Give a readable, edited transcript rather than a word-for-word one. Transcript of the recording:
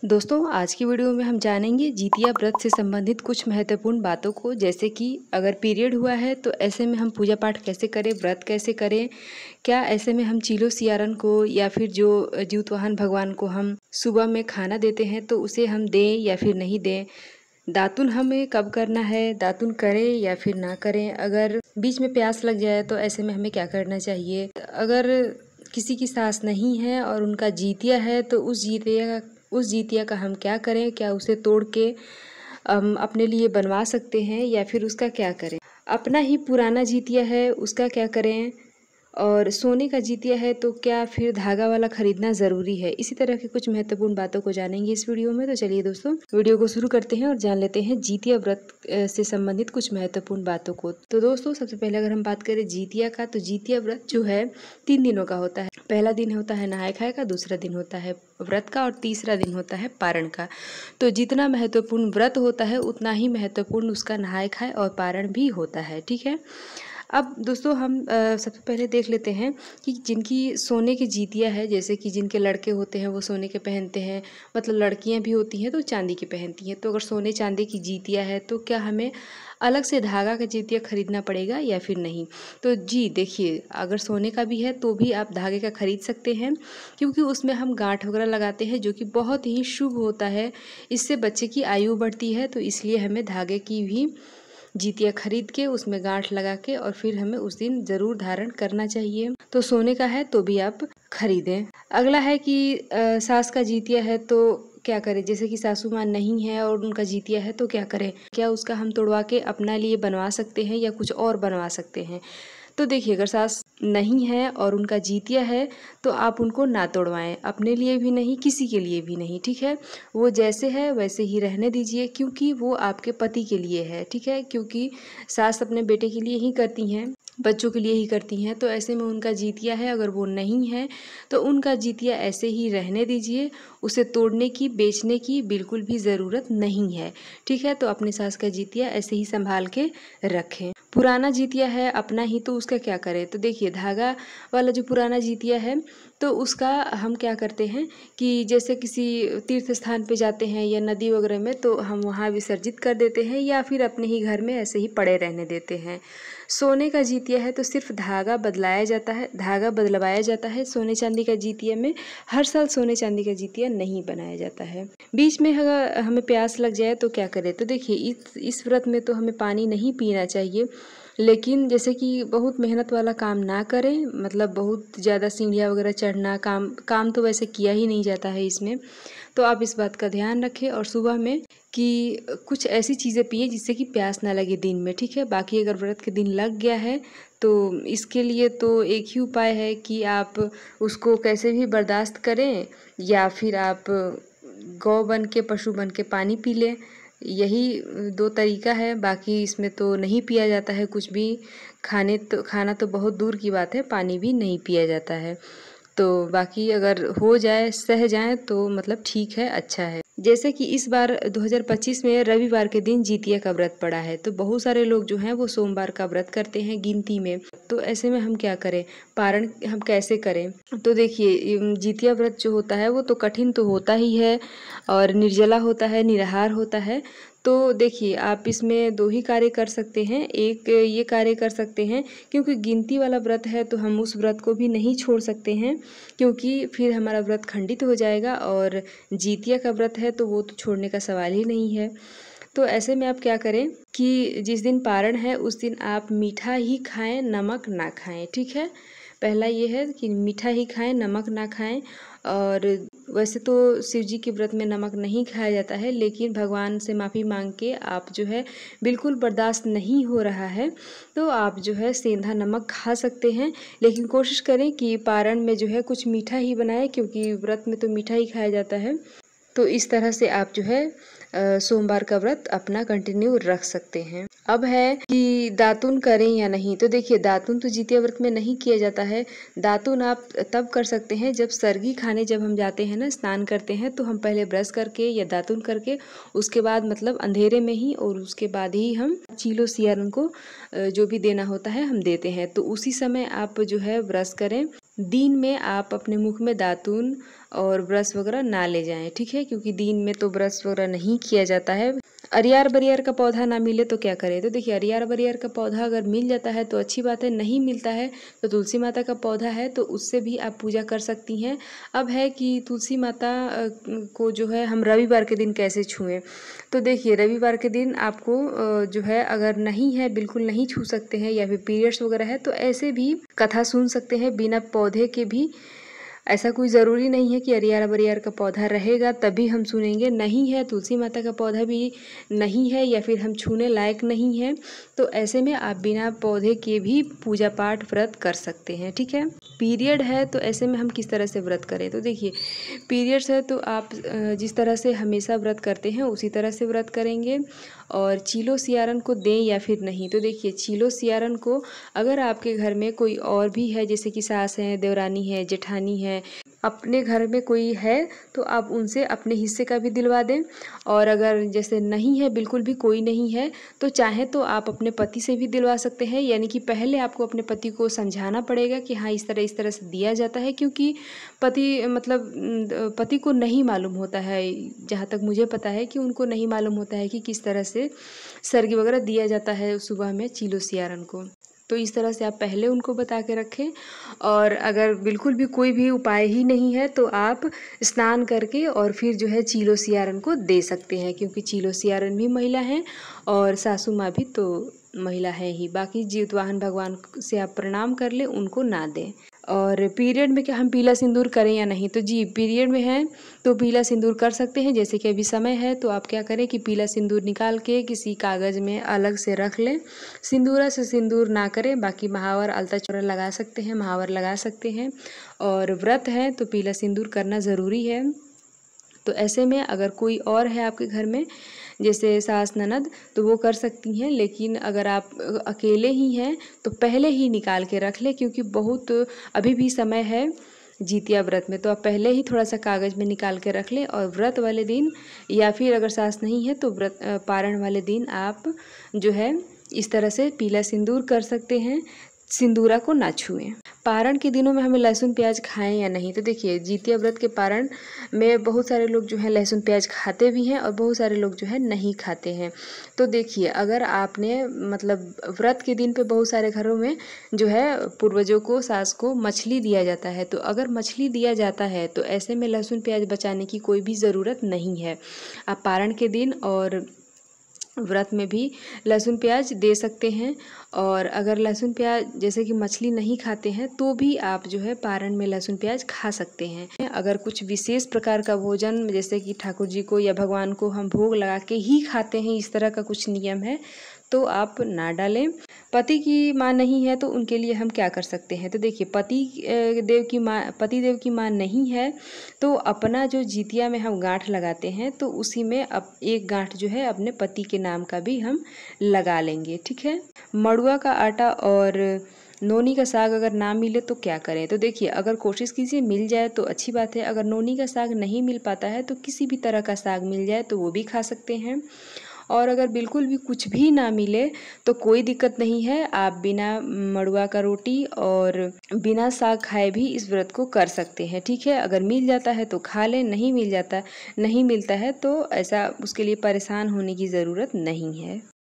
दोस्तों आज की वीडियो में हम जानेंगे जितिया व्रत से संबंधित कुछ महत्वपूर्ण बातों को, जैसे कि अगर पीरियड हुआ है तो ऐसे में हम पूजा पाठ कैसे करें, व्रत कैसे करें, क्या ऐसे में हम चीलो सियारन को या फिर जो जीवतवाहन भगवान को हम सुबह में खाना देते हैं तो उसे हम दें या फिर नहीं दें, दातुन हमें कब करना है, दातुन करें या फिर ना करें, अगर बीच में प्यास लग जाए तो ऐसे में हमें क्या करना चाहिए, अगर किसी की सास नहीं है और उनका जितिया है तो उस जितिया का हम क्या करें, क्या उसे तोड़ के अपने लिए बनवा सकते हैं या फिर उसका क्या करें, अपना ही पुराना जितिया है उसका क्या करें, और सोने का जितिया है तो क्या फिर धागा वाला खरीदना ज़रूरी है। इसी तरह के कुछ महत्वपूर्ण बातों को जानेंगे इस वीडियो में। तो चलिए दोस्तों वीडियो को शुरू करते हैं और जान लेते हैं जितिया व्रत से संबंधित कुछ महत्वपूर्ण बातों को। तो दोस्तों सबसे पहले अगर हम बात करें जितिया का, तो जितिया व्रत जो है 3 दिनों का होता है। पहला दिन होता है नहाय खाए का, दूसरा दिन होता है व्रत का और तीसरा दिन होता है पारण का। तो जितना महत्वपूर्ण व्रत होता है उतना ही महत्वपूर्ण उसका नहाय खाए और पारण भी होता है। ठीक है, अब दोस्तों हम सबसे पहले देख लेते हैं कि जिनकी सोने की जितिया है, जैसे कि जिनके लड़के होते हैं वो सोने के पहनते हैं, मतलब लड़कियां भी होती हैं तो चांदी की पहनती हैं। तो अगर सोने चांदी की जितिया है तो क्या हमें अलग से धागा का जितिया खरीदना पड़ेगा या फिर नहीं। तो जी देखिए, अगर सोने का भी है तो भी आप धागे का खरीद सकते हैं, क्योंकि उसमें हम गांठ वगैरह लगाते हैं जो कि बहुत ही शुभ होता है। इससे बच्चे की आयु बढ़ती है, तो इसलिए हमें धागे की भी जितिया खरीद के उसमें गांठ लगा के और फिर हमें उस दिन ज़रूर धारण करना चाहिए। तो सोने का है तो भी आप खरीदें। अगला है कि सास का जितिया है तो क्या करें, जैसे कि सासू माँ नहीं है और उनका जितिया है तो क्या करें, क्या उसका हम तोड़वा के अपना लिए बनवा सकते हैं या कुछ और बनवा सकते हैं। तो देखिए, अगर सास नहीं है और उनका जितिया है तो आप उनको ना तोड़वाएं, अपने लिए भी नहीं, किसी के लिए भी नहीं। ठीक है, वो जैसे है वैसे ही रहने दीजिए, क्योंकि वो आपके पति के लिए है। ठीक है, क्योंकि सास अपने बेटे के लिए ही करती हैं, बच्चों के लिए ही करती हैं। तो ऐसे में उनका जितिया है, अगर वो नहीं है तो उनका जितिया ऐसे ही रहने दीजिए, उसे तोड़ने की, बेचने की बिल्कुल भी ज़रूरत नहीं है। ठीक है, तो अपनी सास का जितिया ऐसे ही संभाल के रखें। पुराना जितिया है अपना ही, तो उसका क्या करें। तो देखिए, धागा वाला जो पुराना जितिया है तो उसका हम क्या करते हैं कि जैसे किसी तीर्थ स्थान पे जाते हैं या नदी वगैरह में, तो हम वहाँ विसर्जित कर देते हैं या फिर अपने ही घर में ऐसे ही पड़े रहने देते हैं। सोने का जितिया है तो सिर्फ धागा बदलाया जाता है, धागा बदलवाया जाता है। सोने चांदी का जितिया में हर साल सोने चांदी का जितिया नहीं बनाया जाता है। बीच में अगर हमें प्यास लग जाए तो क्या करें। तो देखिए, इस व्रत में तो हमें पानी नहीं पीना चाहिए, लेकिन जैसे कि बहुत मेहनत वाला काम ना करें, मतलब बहुत ज़्यादा सीढ़ियाँ वगैरह चढ़ना, काम तो वैसे किया ही नहीं जाता है इसमें। तो आप इस बात का ध्यान रखें और सुबह में कि कुछ ऐसी चीज़ें पिए जिससे कि प्यास ना लगे दिन में। ठीक है, बाकी अगर व्रत के दिन लग गया है तो इसके लिए तो एक ही उपाय है कि आप उसको कैसे भी बर्दाश्त करें, या फिर आप गौ बन के, पशु बन के पानी पी लें। यही 2 तरीका है, बाकी इसमें तो नहीं पिया जाता है कुछ भी। खाना तो बहुत दूर की बात है, पानी भी नहीं पिया जाता है। तो बाकी अगर हो जाए, सह जाएँ तो मतलब ठीक है, अच्छा है। जैसे कि इस बार 2025 में रविवार के दिन जितिया का व्रत पड़ा है, तो बहुत सारे लोग जो हैं वो सोमवार का व्रत करते हैं गिनती में। तो ऐसे में हम क्या करें, पारण हम कैसे करें। तो देखिए, जितिया व्रत जो होता है वो तो कठिन तो होता ही है और निर्जला होता है, निराहार होता है। तो देखिए, आप इसमें 2 ही कार्य कर सकते हैं। एक ये कार्य कर सकते हैं, क्योंकि गिनती वाला व्रत है तो हम उस व्रत को भी नहीं छोड़ सकते हैं, क्योंकि फिर हमारा व्रत खंडित हो जाएगा, और जितिया का व्रत है तो वो तो छोड़ने का सवाल ही नहीं है। तो ऐसे में आप क्या करें कि जिस दिन पारण है उस दिन आप मीठा ही खाएं, नमक ना खाएं। ठीक है, पहला ये है कि मीठा ही खाएं, नमक ना खाएं। और वैसे तो शिव जी के व्रत में नमक नहीं खाया जाता है, लेकिन भगवान से माफ़ी मांग के आप जो है बिल्कुल बर्दाश्त नहीं हो रहा है तो आप जो है सेंधा नमक खा सकते हैं। लेकिन कोशिश करें कि पारण में जो है कुछ मीठा ही बनाएं, क्योंकि व्रत में तो मीठा ही खाया जाता है। तो इस तरह से आप जो है सोमवार का व्रत अपना कंटिन्यू रख सकते हैं। अब है कि दातुन करें या नहीं। तो देखिए, दातुन तो जितिया व्रत में नहीं किया जाता है। दातुन आप तब कर सकते हैं जब सर्गी खाने जब हम जाते हैं ना, स्नान करते हैं, तो हम पहले ब्रश करके या दातुन करके उसके बाद मतलब अंधेरे में ही, और उसके बाद ही हम चीलो सियारन को जो भी देना होता है हम देते हैं। तो उसी समय आप जो है ब्रश करें, दिन में आप अपने मुख में दातून और ब्रश वगैरह ना ले जाएं, ठीक है, क्योंकि दिन में तो ब्रश वगैरह नहीं किया जाता है। अरियार बरियार का पौधा ना मिले तो क्या करें? तो देखिए, अरियार बरियार का पौधा अगर मिल जाता है तो अच्छी बात है, नहीं मिलता है तो तुलसी माता का पौधा है तो उससे भी आप पूजा कर सकती हैं। अब है कि तुलसी माता को जो है हम रविवार के दिन कैसे छुएं? तो देखिए, रविवार के दिन आपको जो है, अगर नहीं है, बिल्कुल नहीं छू सकते हैं या फिर पीरियड्स वगैरह है तो ऐसे भी कथा सुन सकते हैं बिना पौधे के भी। ऐसा कोई ज़रूरी नहीं है कि अरियार बरियार का पौधा रहेगा तभी हम सुनेंगे, नहीं है, तुलसी माता का पौधा भी नहीं है या फिर हम छूने लायक नहीं है तो ऐसे में आप बिना पौधे के भी पूजा पाठ व्रत कर सकते हैं, ठीक है। पीरियड है तो ऐसे में हम किस तरह से व्रत करें? तो देखिए, पीरियड्स है तो आप जिस तरह से हमेशा व्रत करते हैं उसी तरह से व्रत करेंगे। और चीलो सियारन को दें या फिर नहीं? तो देखिए, चीलो सियारन को अगर आपके घर में कोई और भी है, जैसे कि सास है, देवरानी है, जेठानी है, अपने घर में कोई है तो आप उनसे अपने हिस्से का भी दिलवा दें। और अगर जैसे नहीं है, बिल्कुल भी कोई नहीं है, तो चाहे तो आप अपने पति से भी दिलवा सकते हैं। यानी कि पहले आपको अपने पति को समझाना पड़ेगा कि हाँ, इस तरह से दिया जाता है, क्योंकि पति मतलब पति को नहीं मालूम होता है, जहाँ तक मुझे पता है कि उनको नहीं मालूम होता है कि किस तरह से सर्गी वगैरह दिया जाता है सुबह में चीलो सियारन को। तो इस तरह से आप पहले उनको बता के रखें। और अगर बिल्कुल भी कोई भी उपाय ही नहीं है तो आप स्नान करके और फिर जो है चीलो सियारन को दे सकते हैं, क्योंकि चीलो सियारन भी महिला हैं और सासू माँ भी तो महिला है ही। बाकी जीतवाहन भगवान से आप प्रणाम कर लें, उनको ना दें। और पीरियड में क्या हम पीला सिंदूर करें या नहीं? तो जी, पीरियड में है तो पीला सिंदूर कर सकते हैं। जैसे कि अभी समय है तो आप क्या करें कि पीला सिंदूर निकाल के किसी कागज़ में अलग से रख लें। सिंदूरा से सिंदूर ना करें, बाकी महावर अलता चौरा लगा सकते हैं, महावर लगा सकते हैं। और व्रत है तो पीला सिंदूर करना ज़रूरी है। तो ऐसे में अगर कोई और है आपके घर में, जैसे सास ननद, तो वो कर सकती हैं। लेकिन अगर आप अकेले ही हैं तो पहले ही निकाल के रख लें, क्योंकि बहुत अभी भी समय है जितिया व्रत में। तो आप पहले ही थोड़ा सा कागज़ में निकाल के रख लें और व्रत वाले दिन, या फिर अगर सास नहीं है तो व्रत पारण वाले दिन आप जो है इस तरह से पीला सिंदूर कर सकते हैं, सिंदूरा को ना छुएं। पारण के दिनों में हमें लहसुन प्याज खाएं या नहीं? तो देखिए, जितिया व्रत के पारण में बहुत सारे लोग जो है लहसुन प्याज खाते भी हैं और बहुत सारे लोग जो है नहीं खाते हैं। तो देखिए, अगर आपने मतलब व्रत के दिन पे बहुत सारे घरों में जो है पूर्वजों को, सास को मछली दिया जाता है, तो अगर मछली दिया जाता है तो ऐसे में लहसुन प्याज बचाने की कोई भी ज़रूरत नहीं है। आप पारण के दिन और व्रत में भी लहसुन प्याज दे सकते हैं। और अगर लहसुन प्याज जैसे कि मछली नहीं खाते हैं तो भी आप जो है पारण में लहसुन प्याज खा सकते हैं। अगर कुछ विशेष प्रकार का भोजन जैसे कि ठाकुर जी को या भगवान को हम भोग लगा के ही खाते हैं, इस तरह का कुछ नियम है तो आप ना डालें। पति की माँ नहीं है तो उनके लिए हम क्या कर सकते हैं? तो देखिए, पति देव की माँ नहीं है तो अपना जो जितिया में हम गांठ लगाते हैं तो उसी में अब एक गांठ जो है अपने पति के नाम का भी हम लगा लेंगे, ठीक है। मड़ुआ का आटा और नोनी का साग अगर ना मिले तो क्या करें? तो देखिए, अगर कोशिश कीजिए मिल जाए तो अच्छी बात है। अगर नोनी का साग नहीं मिल पाता है तो किसी भी तरह का साग मिल जाए तो वो भी खा सकते हैं। और अगर बिल्कुल भी कुछ भी ना मिले तो कोई दिक्कत नहीं है, आप बिना मड़ुआ का रोटी और बिना साग खाए भी इस व्रत को कर सकते हैं, ठीक है। अगर मिल जाता है तो खा लें, नहीं मिलता है तो ऐसा उसके लिए परेशान होने की ज़रूरत नहीं है।